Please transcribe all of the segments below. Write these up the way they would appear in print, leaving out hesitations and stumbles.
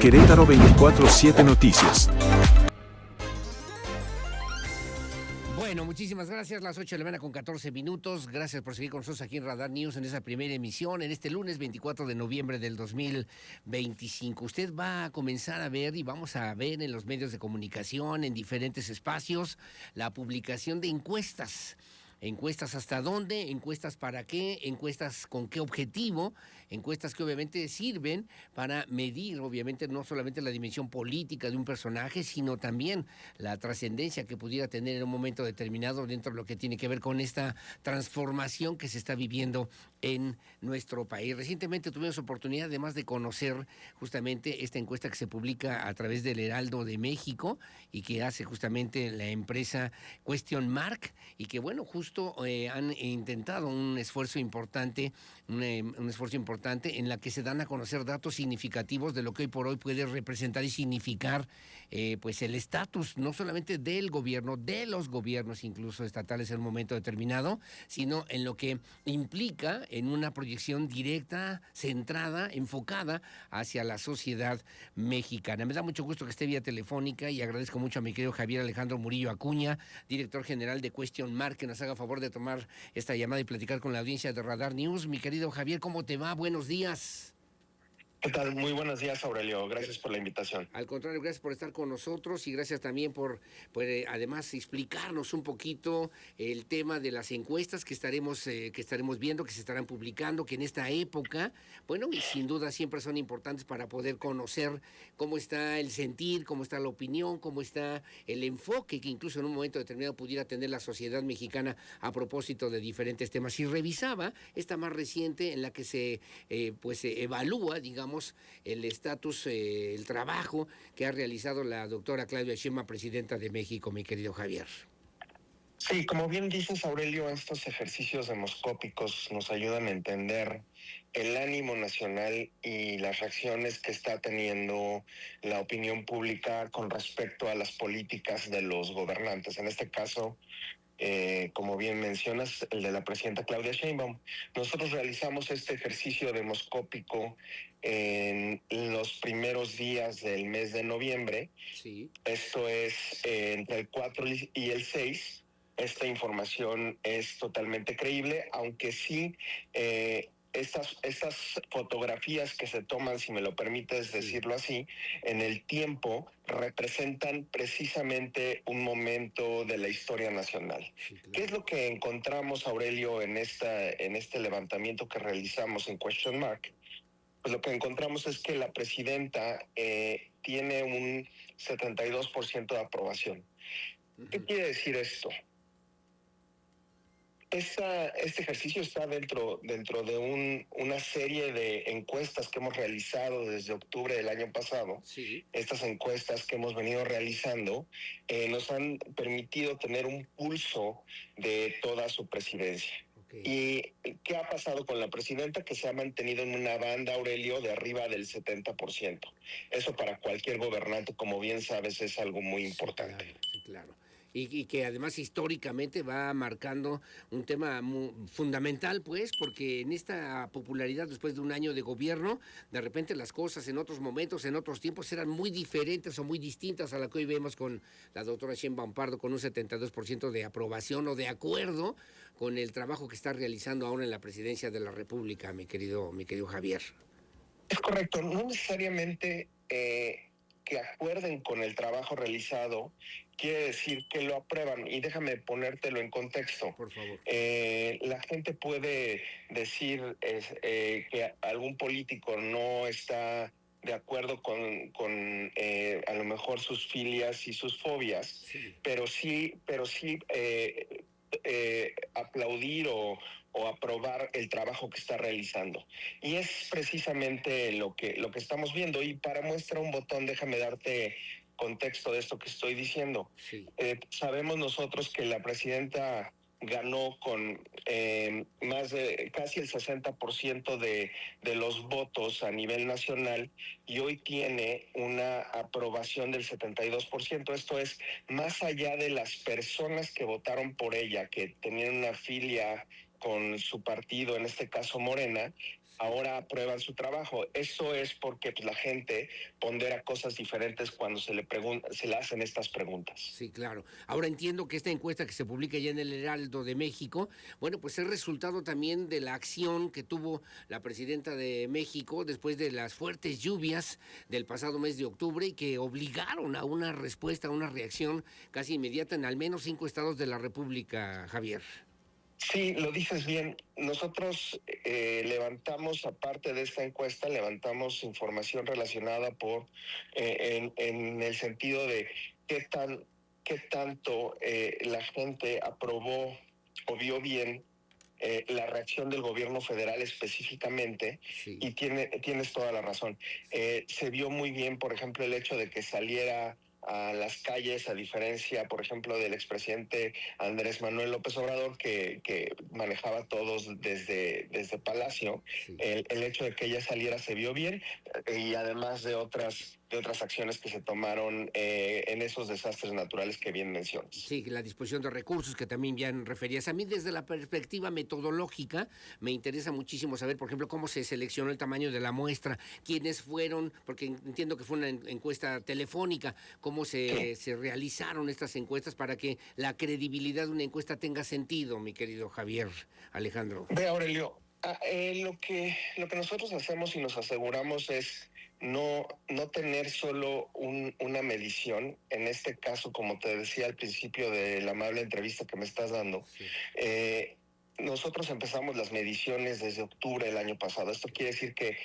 Querétaro 24/7 Noticias. Bueno, muchísimas gracias. Las 8 de la mañana con 14 minutos. Gracias por seguir con nosotros aquí en Radar News en esa primera emisión, en este lunes 24 de noviembre del 2025. Usted va a comenzar a ver y vamos a ver en los medios de comunicación, en diferentes espacios, la publicación de encuestas. ¿Encuestas hasta dónde? ¿Encuestas para qué? ¿Encuestas con qué objetivo? Encuestas que obviamente sirven para medir, obviamente, no solamente la dimensión política de un personaje, sino también la trascendencia que pudiera tener en un momento determinado dentro de lo que tiene que ver con esta transformación que se está viviendo en nuestro país. Recientemente tuvimos oportunidad, además de conocer justamente esta encuesta que se publica a través del Heraldo de México y que hace justamente la empresa Question Mark, y que bueno, justo han intentado un esfuerzo importante en la que se dan a conocer datos significativos de lo que hoy por hoy puede representar y significar pues el estatus no solamente del gobierno, de los gobiernos incluso estatales en un momento determinado, sino en lo que implica en una proyección directa, centrada, enfocada hacia la sociedad mexicana. Me da mucho gusto que esté vía telefónica y agradezco mucho a mi querido Javier Alejandro Murillo Acuña, director general de Question Mark, que nos haga favor de tomar esta llamada y platicar con la audiencia de Radar News. Mi querido Javier, ¿cómo te va? Buenos días. ¿Qué tal? Muy buenos días, Aurelio. Gracias por la invitación. Al contrario, gracias por estar con nosotros y gracias también por además explicarnos un poquito el tema de las encuestas que estaremos viendo, que se estarán publicando, que en esta época, bueno, y sin duda siempre son importantes para poder conocer cómo está el sentir, cómo está la opinión, cómo está el enfoque que incluso en un momento determinado pudiera tener la sociedad mexicana a propósito de diferentes temas. Y revisaba esta más reciente en la que se evalúa, digamos, el estatus, el trabajo que ha realizado la doctora Claudia Sheinbaum, presidenta de México, mi querido Javier. Sí, como bien dices, Aurelio, estos ejercicios demoscópicos nos ayudan a entender el ánimo nacional y las reacciones que está teniendo la opinión pública con respecto a las políticas de los gobernantes. En este caso, como bien mencionas, el de la presidenta Claudia Sheinbaum. Nosotros realizamos este ejercicio demoscópico en los primeros días del mes de noviembre. Sí. Esto es entre el 4 y el 6. Esta información es totalmente creíble, aunque sí estas fotografías que se toman, si me lo permites decirlo así, en el tiempo representan precisamente un momento de la historia nacional. Sí, claro. ¿Qué es lo que encontramos, Aurelio, en este levantamiento que realizamos en Question Mark? Pues lo que encontramos es que la presidenta tiene un 72% de aprobación. ¿Qué quiere decir esto? Este ejercicio está dentro de una serie de encuestas que hemos realizado desde octubre del año pasado. Sí. Estas encuestas que hemos venido realizando nos han permitido tener un pulso de toda su presidencia. ¿Y qué ha pasado con la presidenta? Que se ha mantenido en una banda, Aurelio, de arriba del 70%. Eso para cualquier gobernante, como bien sabes, es algo muy importante. Sí, claro. Y que además históricamente va marcando un tema fundamental, pues, porque en esta popularidad después de un año de gobierno, de repente las cosas en otros momentos, en otros tiempos, eran muy diferentes o muy distintas a la que hoy vemos con la doctora Sheinbaum Pardo, con un 72% de aprobación o de acuerdo con el trabajo que está realizando ahora en la presidencia de la República, mi querido Javier. Es correcto, no necesariamente que acuerden con el trabajo realizado quiere decir que lo aprueban. Y déjame ponértelo en contexto. Por favor. La gente puede decir que algún político no está de acuerdo con a lo mejor sus filias y sus fobias, sí. pero sí aplaudir o aprobar el trabajo que está realizando. Y es precisamente lo que estamos viendo. Y para muestra un botón, déjame darte contexto de esto que estoy diciendo. Sí. Sabemos nosotros que la presidenta ganó con más de casi el 60% de los votos a nivel nacional y hoy tiene una aprobación del 72%. Esto es más allá de las personas que votaron por ella, que tenían una filia con su partido, en este caso Morena, ahora aprueban su trabajo. Eso es porque pues, la gente pondera cosas diferentes cuando se le hacen estas preguntas. Sí, claro. Ahora entiendo que esta encuesta que se publica ya en el Heraldo de México, bueno, pues es resultado también de la acción que tuvo la presidenta de México después de las fuertes lluvias del pasado mes de octubre y que obligaron a una respuesta, a una reacción casi inmediata en al menos 5 estados de la República, Javier. Sí, lo dices bien. Nosotros levantamos, aparte de esta encuesta, levantamos información relacionada en el sentido de qué qué tanto la gente aprobó o vio bien la reacción del gobierno federal específicamente, Sí. y tienes toda la razón. Se vio muy bien, por ejemplo, el hecho de que saliera a las calles, a diferencia, por ejemplo, del expresidente Andrés Manuel López Obrador, que manejaba todos desde Palacio. Sí. El hecho de que ella saliera se vio bien, y además de otras acciones que se tomaron en esos desastres naturales que bien mencionas. Sí, la disposición de recursos que también ya referías. A mí desde la perspectiva metodológica me interesa muchísimo saber, por ejemplo, cómo se seleccionó el tamaño de la muestra, quiénes fueron, porque entiendo que fue una encuesta telefónica, cómo Sí. se realizaron estas encuestas para que la credibilidad de una encuesta tenga sentido, mi querido Javier Alejandro. Ve, Aurelio, lo que nosotros hacemos y nos aseguramos es no tener solo una medición. En este caso, como te decía al principio de la amable entrevista que me estás dando, Sí. nosotros empezamos las mediciones desde octubre del año pasado. Esto quiere decir que,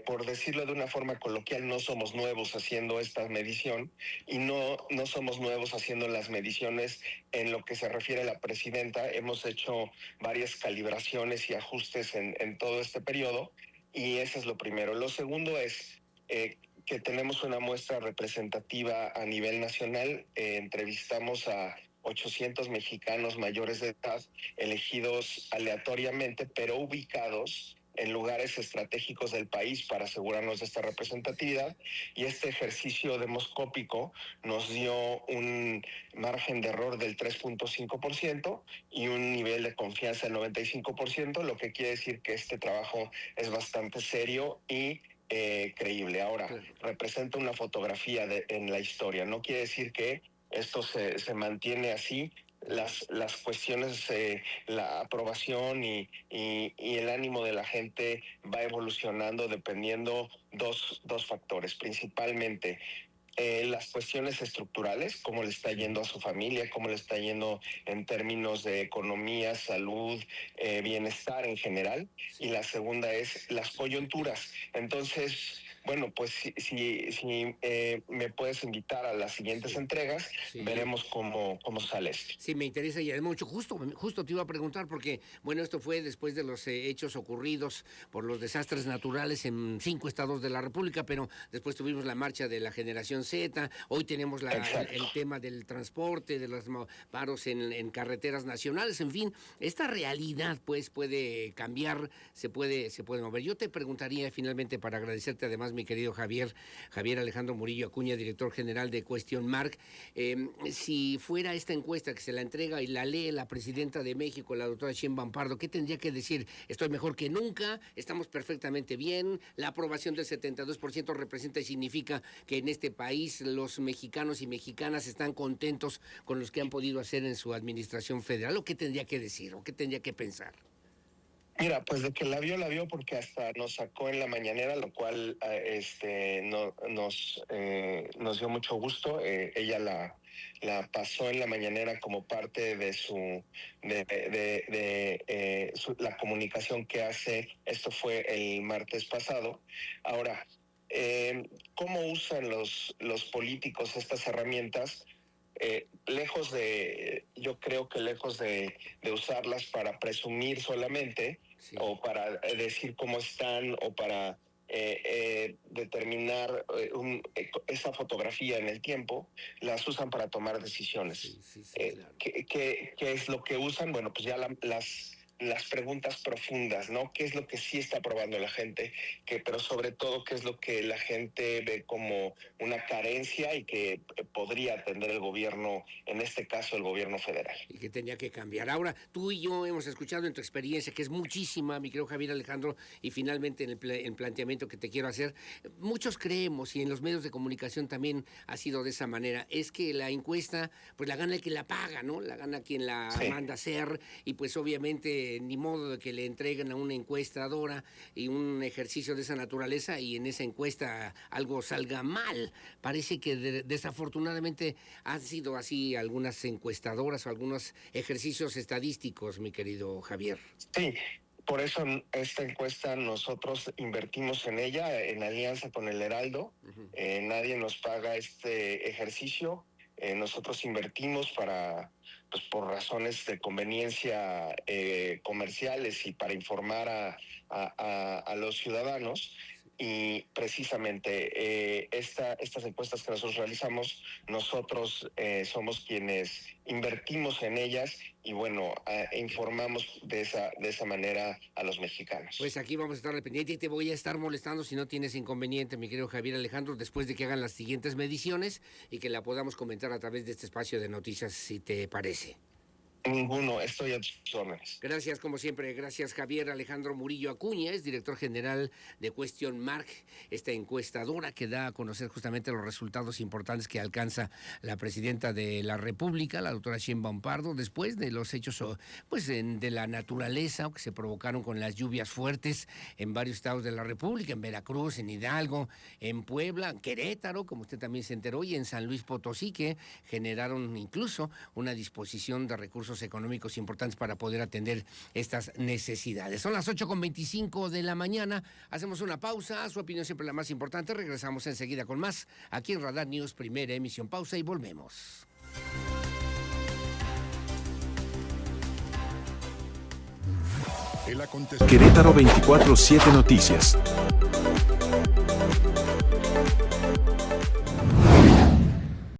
por decirlo de una forma coloquial, no somos nuevos haciendo esta medición, y no somos nuevos haciendo las mediciones en lo que se refiere a la presidenta. Hemos hecho varias calibraciones y ajustes en todo este periodo, y eso es lo primero. Lo segundo es que tenemos una muestra representativa a nivel nacional. Entrevistamos a 800 mexicanos mayores de edad, elegidos aleatoriamente, pero ubicados en lugares estratégicos del país para asegurarnos de esta representatividad. Y este ejercicio demoscópico nos dio un margen de error del 3.5% y un nivel de confianza del 95%, lo que quiere decir que este trabajo es bastante serio y creíble. Ahora, Claro. representa una fotografía en la historia. No quiere decir que esto se mantiene así. Las cuestiones, la aprobación y el ánimo de la gente va evolucionando dependiendo dos factores, principalmente las cuestiones estructurales, cómo le está yendo a su familia, cómo le está yendo en términos de economía, salud, bienestar en general. Y la segunda es las coyunturas. Entonces, bueno, pues si me puedes invitar a las siguientes Sí. entregas, Sí. veremos cómo sale esto. Sí, me interesa y además mucho. Justo te iba a preguntar porque, bueno, esto fue después de los hechos ocurridos por los desastres naturales en 5 estados de la República, pero después tuvimos la marcha de la generación Z, hoy tenemos el tema del transporte, de los paros en carreteras nacionales, en fin, esta realidad pues puede cambiar, se puede mover. Yo te preguntaría finalmente, para agradecerte además, mi querido Javier Alejandro Murillo Acuña, director general de Question Mark, si fuera esta encuesta que se la entrega y la lee la presidenta de México, la doctora Sheinbaum Pardo, ¿qué tendría que decir? Estoy mejor que nunca, estamos perfectamente bien, la aprobación del 72% representa y significa que en este país los mexicanos y mexicanas están contentos con los que han podido hacer en su administración federal. ¿O qué tendría que decir? ¿O qué tendría que pensar? Mira, pues de que la vio porque hasta nos sacó en la mañanera, lo cual nos dio mucho gusto. Ella la pasó en la mañanera como parte de la comunicación que hace. Esto fue el martes pasado. Ahora, ¿cómo usan los políticos estas herramientas? Yo creo que lejos de usarlas para presumir solamente, Sí. o para decir cómo están, o para determinar esa fotografía en el tiempo, las usan para tomar decisiones. Sí, claro. ¿Qué es lo que usan? Bueno, pues ya las preguntas profundas, ¿no? ¿Qué es lo que sí está probando la gente? Pero sobre todo, ¿qué es lo que la gente ve como una carencia y que podría atender el gobierno, en este caso el gobierno federal? Y que tenía que cambiar. Ahora, tú y yo hemos escuchado en tu experiencia, que es muchísima, mi querido Javier Alejandro, y finalmente en el planteamiento que te quiero hacer, muchos creemos, y en los medios de comunicación también ha sido de esa manera, es que la encuesta, pues la gana el que la paga, ¿no? La gana quien la manda a hacer, y pues obviamente ni modo de que le entreguen a una encuestadora y un ejercicio de esa naturaleza y en esa encuesta algo salga mal. Parece que desafortunadamente han sido así algunas encuestadoras o algunos ejercicios estadísticos, mi querido Javier. Sí. Por eso esta encuesta nosotros invertimos en ella en alianza con el Heraldo. Nadie nos paga este ejercicio. Nosotros invertimos por razones de conveniencia comerciales y para informar a los ciudadanos. Y precisamente estas encuestas que nosotros realizamos, nosotros somos quienes invertimos en ellas y bueno, informamos de esa manera a los mexicanos. Pues aquí vamos a estar al pendiente y te voy a estar molestando si no tienes inconveniente, mi querido Javier Alejandro, después de que hagan las siguientes mediciones y que la podamos comentar a través de este espacio de noticias, si te parece. Ninguno, estoy a tus órdenes. Gracias, como siempre. Gracias, Javier Alejandro Murillo Acuña, es director general de Question Mark, esta encuestadora que da a conocer justamente los resultados importantes que alcanza la presidenta de la República, la doctora Sheinbaum Pardo, después de los hechos pues, de la naturaleza que se provocaron con las lluvias fuertes en varios estados de la República, en Veracruz, en Hidalgo, en Puebla, en Querétaro, como usted también se enteró, y en San Luis Potosí, que generaron incluso una disposición de recursos económicos importantes para poder atender estas necesidades. Son las 8:25 de la mañana. Hacemos una pausa. Su opinión siempre la más importante. Regresamos enseguida con más aquí en Radar News, primera emisión. Pausa y volvemos. Querétaro 24/7 Noticias.